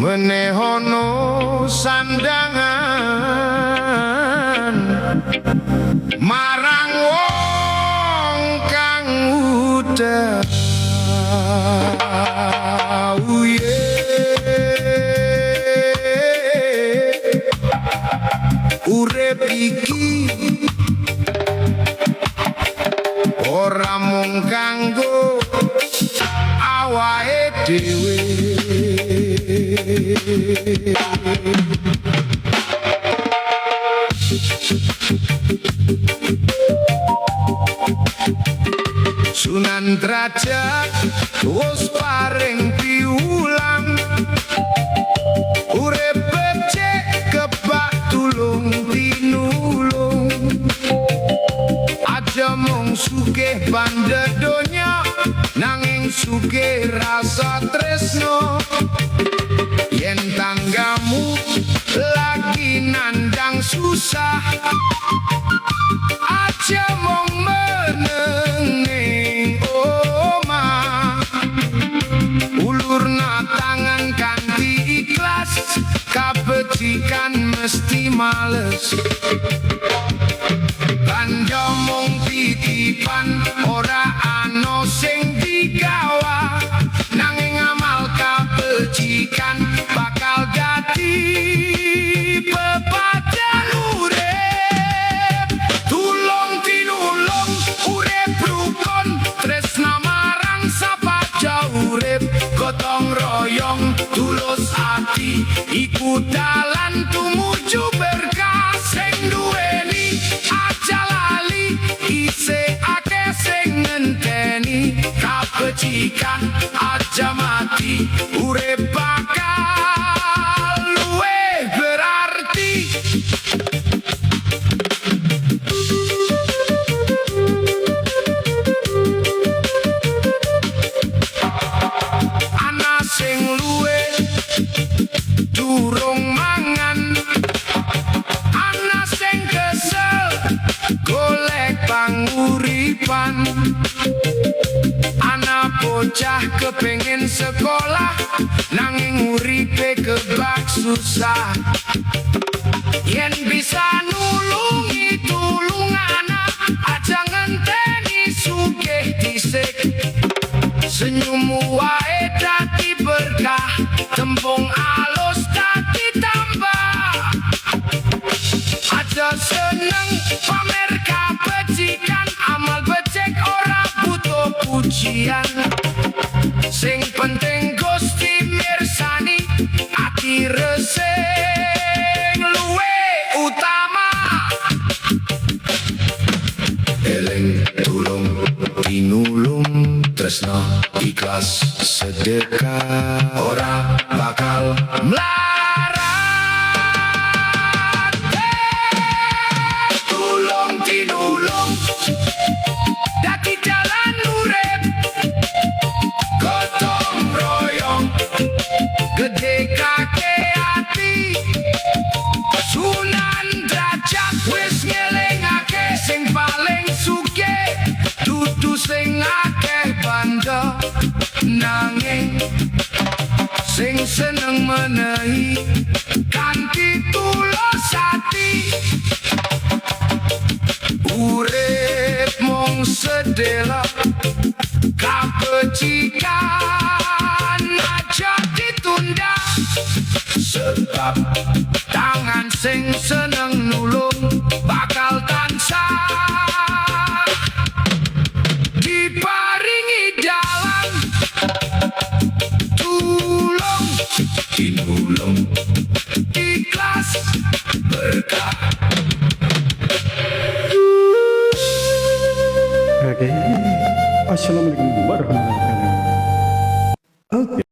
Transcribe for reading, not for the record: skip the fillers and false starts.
menehono sandangan marang wong kang udah urip iki ora mung kanggo awake dhewe Sunan Derajat wis paring piwulang urip becik kebak tulung tinulung aja mung sugih pandhe donya nanging sugih rasa tresno yen tanggamu lagi nandang susah aja mung meneng ning omah ulurna tangan kanthi ikhlas kabecikan mesti males kanjo mung titipan ora ana sing digawa nanging amal kabecikan bakal dadi pepadan urip tulung tinulung urip rukun tresna marang sapadha urip gotong royong tulus ati iku dalan tumuju berkah sing duweni aja lali isih akeh sing ngenteni kabecikan aja mati urip bakal luwih berarti ana sing luwih durung mangan ana sing kesel golek panguripan ana bocah kepengin sekolah nanging uripe kebak susah yen bisa nulungi tulungan aja ngenteni sugih dhisik senyummu wae dadi berkah tembung alus dadi tambah aja seneng pamer kabecikan amal becik ora butuh pujian sing penting Gusti mirsani ati resik luwih utama eling tulung tinulung tresna ikhlas sedekah ora bakal melarat tulung tinulung dadi jalan urip gotong royong gede kakek ati Sunan Derajat wis ngelingake sing paling sugih dudu sing akeh bandha nanging sing seneng menehi kanthi tulus ati urip mung sedela kabecikan aja ditunda sebab tangan sing seneng